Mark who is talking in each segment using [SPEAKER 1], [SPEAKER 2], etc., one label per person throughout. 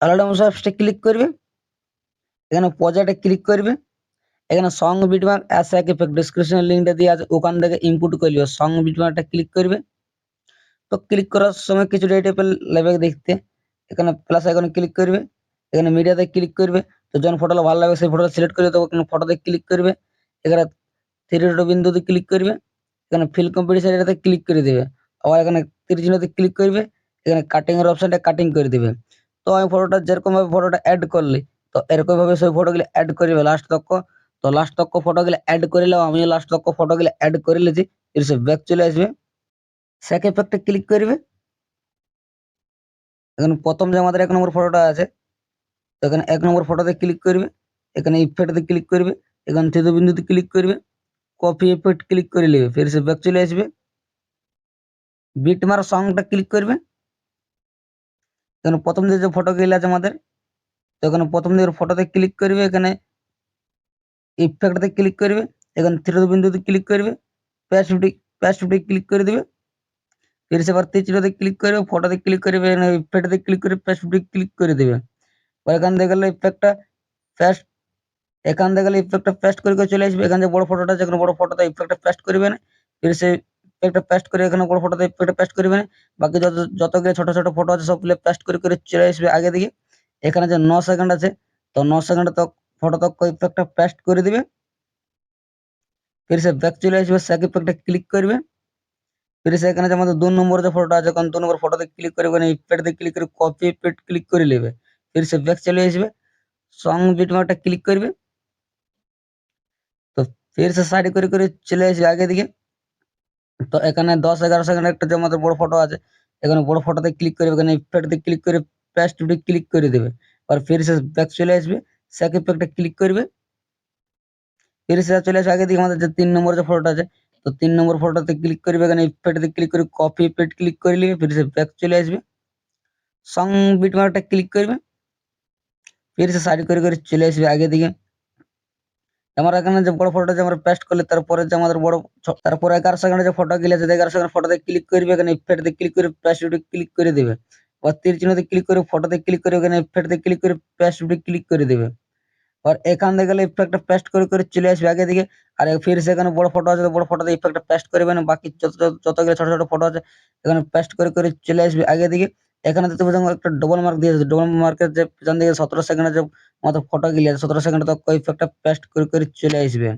[SPEAKER 1] Album সবসে click করবে, এখানে প্রজেক্টে ক্লিক করবে, এখানে সং বিটমার্ক অ্যাজ এক ইফেক্ট ডেসক্রিপশনের লিঙ্কটা দিয়ে আছে, ওখান থেকে ইনপুট করবে, সং বিটমার্কটা ক্লিক করবে। তো ক্লিক করার সময় কিছু টাইপের লাগবে দেখতে, এখানে প্লাস আইকনে ক্লিক করবে, এখানে মিডিয়াতে ক্লিক করবে। তো যখন ফটোটা ভালো লাগবে সেই ফটোটা সিলেক্ট করবে, তো ওখানে ফটোতে ক্লিক করবে, এখানে থ্রি ডট বিন্দুতে ক্লিক করবে, এখানে ফিল কম্পিটিশন এটাতে ক্লিক করে দেবে, আবার এখানে তীরচিহ্নতে ক্লিক করবে, এখানে কাটিং এর অপশনটা কাটিং করে দেবে। তো আমি ফটোটা যেরকম ভাবে ফটোটা অ্যাড করলি, তো এরকম ভাবে সেই ফটোগুলো অ্যাড করবে লাস্ট তক। তো লাস্ট তক ফটোগুলো অ্যাড করে নিলাম, আমি লাস্ট তক ফটোগুলো অ্যাড করে নিয়েছি। এর সে ব্যাক চলে আসবে, স্যাক ইফেক্টে ক্লিক করবে, এখানে প্রথম যে আমাদের 1 নম্বর ফটোটা আছে, তো এখানে 1 নম্বর ফটোতে ক্লিক করবে, এখানে ইফেক্টে ক্লিক করবে, এখানে থ্রি বিন্দুতে ক্লিক করবে, কপি ইফেক্ট ক্লিক করে নেবে, ফির সে ব্যাক চলে আসবে। বিটমার্ক সংটা ক্লিক করবে, এখানে প্রথম যে ফটোগুলো আছে আমাদের, তো এখানে প্রথম দিকের ফটোতে ক্লিক করবে, এখানে ইফেক্টে ক্লিক করবে, এখানে থ্রি বিন্দুতে ক্লিক করবে, প্যাচ ফিফটি ক্লিক করে দেবে, ফির সে আবার তীরচিহ্নতে ক্লিক করবে, ফটোতে ক্লিক করবে, এখানে ইফেক্টে ক্লিক করে প্যাচ ফিফটি ক্লিক করে দেবে। এখান থেকে গেলে ইফেক্টটা পেস্ট, এখান থেকে গেলে ইফেক্টটা পেস্ট করে চলে আসবে। এখানে যে বড় ফটোটা আছে, এখানে বড় ফটোতে ইফেক্টটা পেস্ট করবে না, ফির সে ইফেক্টটা পেস্ট করে এখানে বড় ফটোতে ইফেক্টটা পেস্ট করবে না, বাকি যতগুলো ছোট ছোট ফটো আছে সবগুলো পেস্ট করে চলে আসবে আগে দিকে। এখানে যে 9 সেকেন্ড আছে, তো 9 সেকেন্ড তক ফটো তক ইফেক্টটা পেস্ট করে দিবে, ফির সে ব্যাক চলে আসবে, স্যাক ইফেক্টে ক্লিক করবে, ফির সে এখানে যে আমাদের 2 নম্বর যে ফটোটা আছে, কারণ 2 নম্বর ফটোতে ক্লিক করে এখানে ইফেক্টে ক্লিক করে কপি ইফেক্ট ক্লিক করে নেবে, ফির সে ব্যাক চলে আসবে, সং বিটমার্কটা ক্লিক করবে, তো ফির সে সাইড করে চলে আসবে আগে দিকে। তো এখানে 10-11 সেকেন্ড একটা যে আমাদের বড় ফটো আছে, এখানে বড় ফটোতে ক্লিক করবে, এখানে ইফেক্টে ক্লিক করে পেস্ট টুডে ক্লিক করে দেবে, আর ফির সে ব্যাক চলে আসবে, স্যাক ইফেক্টে ক্লিক করবে, ফির সে চলে আসবে আগে দিকে আমাদের যে 3 নম্বর যে ফটোটা আছে, তো 3 নম্বর ফটোতে ক্লিক করবে, এখানে ইফেক্টে ক্লিক করে কপি ইফেক্ট ক্লিক করে নিবে, ফির সে ব্যাক চলে আসবে, সং বিটমার্কটা ক্লিক করবে, ফির সে সাইড করে চলে আসবে আগে দিকে। আমার এখানে যে বড় ফটোটা যে আমরা পেস্ট করলে তারপরে যে আমাদের বড় তারপরে 11 সেকেন্ডে যে ফটো গিলে আছে, 11 সেকেন্ড ফটোতে ক্লিক করবে, এখানে ইফেক্টে ক্লিক করে পেস্ট ক্লিক করে দেবে, আর তীর চিহ্নতে ক্লিক করে ফটোতে ক্লিক করে এখানে ইফেক্টে ক্লিক করে পেস্ট ক্লিক করে দেবে, আর এখান থেকে গেলে ইফেক্টটা পেস্ট করে চলে আসবে আগে দিকে। আর ফির সেখানে বড় ফটো আছে, তো বড় ফটোতে ইফেক্টটা পেস্ট করবে না, বাকি যতগুলো ছোট ছোট ফটো আছে এখানে পেস্ট করে চলে আসবে আগে দিকে। এখানে দেখতে পাচ্ছ একটা ডবল মার্ক দিয়ে আছে, ডবল মার্কের যে পিছন দিকে 17 সেকেন্ডে যে আমাদের ফটো গিলে আছে, 17 সেকেন্ডে তো ইফেক্টটা পেস্ট করে চলে আসবে,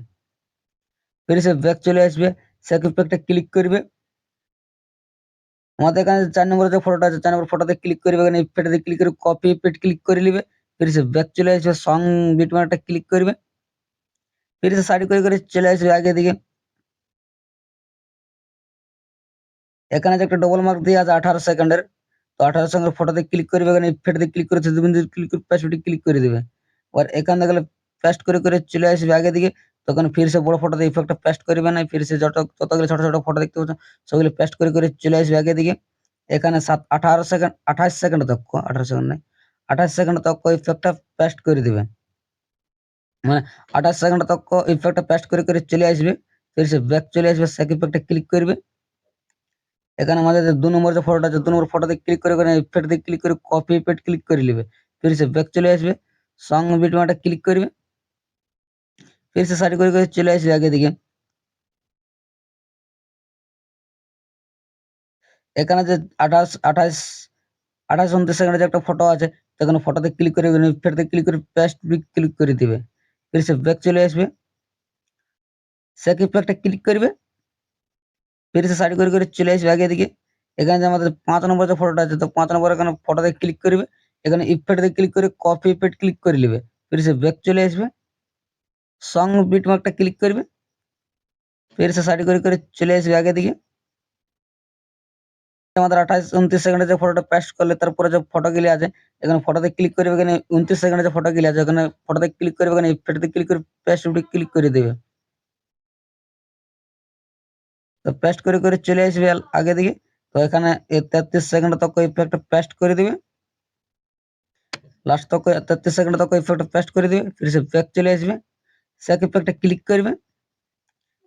[SPEAKER 1] ফির সে ব্যাক চলে আসবে, সেক ইফেক্টে ক্লিক করবে। আমাদের এখানে 4 নম্বরের যে ফটোটা আছে, 4 নম্বর ফটোতে ক্লিক করবে, এখানে ইফেক্টে ক্লিক করে কপি ইফেক্ট ক্লিক করে নিবে, ফির সে ব্যাক চলে আসবে, সং বিটমার্কটা ক্লিক করবে, ফির সে সাইড করে চলে আসবে আগে দিকে। এখানে যে একটা ডবল মার্ক দিয়ে আছে 18 সেকেন্ডের, তো 18 সেকেন্ডের ফটোতে ক্লিক করবে, এখানে ইফেক্টে ক্লিক করে থ্রি ক্লিক করে পেস্ট ক্লিক করে দিবে, আর এখান থেকে পেস্ট করে চলে আসবে আগে দিকে। তখন ফির সে বড় ফটোতে ইফেক্টটা পেস্ট করবে না, ফির সে যতগুলো ছোট ছোট ফটো দেখতে পাচ্ছ সেগুলো পেস্ট করে চলে আসবে আগে দিকে। এখানে 18 সেকেন্ড 28 সেকেন্ড তক, 18 সেকেন্ড নাই, 28 সেকেন্ড তক ইফেক্টটা পেস্ট করে দিবে, মানে 28 সেকেন্ড তক ইফেক্টটা পেস্ট করে চলে আসবে, ফির সে ব্যাক চলে আসবে, সেক ইফেক্টে ক্লিক করবে। এখানে আমাদের যে 2 নম্বর যে ফটোটা আছে, 2 নম্বর ফটোতে ক্লিক করে এখানে ইফেক্ট দিয়ে ক্লিক করে কপি ইফেক্ট ক্লিক করে নেবে, ফির সে ব্যাক চলে আসবে, সং বিটমার্কটা ক্লিক করবে, ফির সে সাইড করে চলে আসবে আগে দিকে। এখানে যে 28 সেকেন্ডের যে একটা ফটো আছে, তো এখানে ফটোতে ক্লিক করে এখানে ইফেক্ট দিয়ে ক্লিক করে পেস্ট ক্লিক করে দিবে, ফির সে ব্যাক চলে আসবে, সেক ইফেক্টটা ক্লিক করবে, ফির সে সাইড করে চলে আসবে আগে দিকে। এখানে যে আমাদের 5 নম্বর যে ফটোটা আছে, তো 5 নম্বর এখানে ফটোতে ক্লিক করবে, এখানে ইফেক্ট দিয়ে ক্লিক করে কপি ইফেক্ট ক্লিক করে নেবে, ফির সে ব্যাক চলে আসবে, সং বিটমার্কটা ক্লিক করবে, ফির সে সাইড করে চলে আসবে আগে দিকে। আমাদের 28-29 সেকেন্ডে যে ফটোটা পেস্ট করলে তারপরে যে ফটো গুলি আছে, এখানে ফটোতে ক্লিক করবে, এখানে 29 সেকেন্ডে যে ফটো গুলি আছে এখানে ফটোতে ক্লিক করবে, এখানে ইফেক্টে ক্লিক করে পেস্ট ক্লিক করে দেবে, তো পেস্ট করে চলে আসবে আগে দিকে। তো এখানে 33 সেকেন্ড তক ইফেক্টটা পেস্ট করে দিবে, লাস্ট তক 33 সেকেন্ড তক ইফেক্টটা পেস্ট করে দিবে, ফির সে ব্যাক চলে আসবে, সেক ইফেক্টে ক্লিক করবে,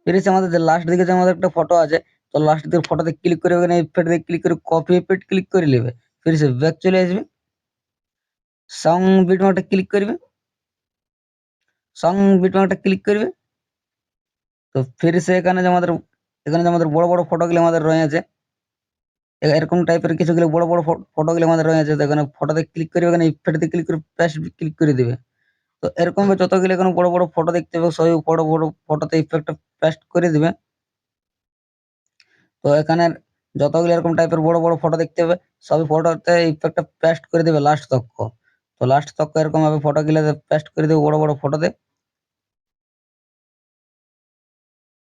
[SPEAKER 1] ফির এসে আমাদের যে লাস্ট দিকে যে আমাদের একটা ফটো আছে, তো লাস্ট দিকের ফটোতে ক্লিক করে এখানে ইফেক্ট দিয়ে ক্লিক করে কপি ইফেক্ট ক্লিক করে নেবে, ফির সে ব্যাক চলে আসবে, সং বিটমার্কটা ক্লিক করবে, সং বিটমার্কটা ক্লিক করবে। তো ফির সে এখানে যে আমাদের বড় বড় ফটোগুলো আমাদের রয়েছে, এরকম টাইপের কিছুগুলো বড় বড় ফটোগুলো আমাদের রয়েছে। তো এখানে ফটোতে ক্লিক করবে, এখানে ইফেক্টে ক্লিক করে পেস্ট ক্লিক করে দিবে। তো এরকম যতগুলো এখানে বড় বড় ফটো দেখতে পাবে সবই বড় বড় ফটোতে ইফেক্টটা পেস্ট করে দিবে। তো এখানে যতগুলো এরকম টাইপের বড় বড় ফটো দেখতে পাবে সবই ফটোতে ইফেক্টটা পেস্ট করে দিবে লাস্ট তক্ক। তো লাস্ট তক্ক এরকম ভাবে ফটোগুলোতে পেস্ট করে দেবে বড় বড় ফটোতে।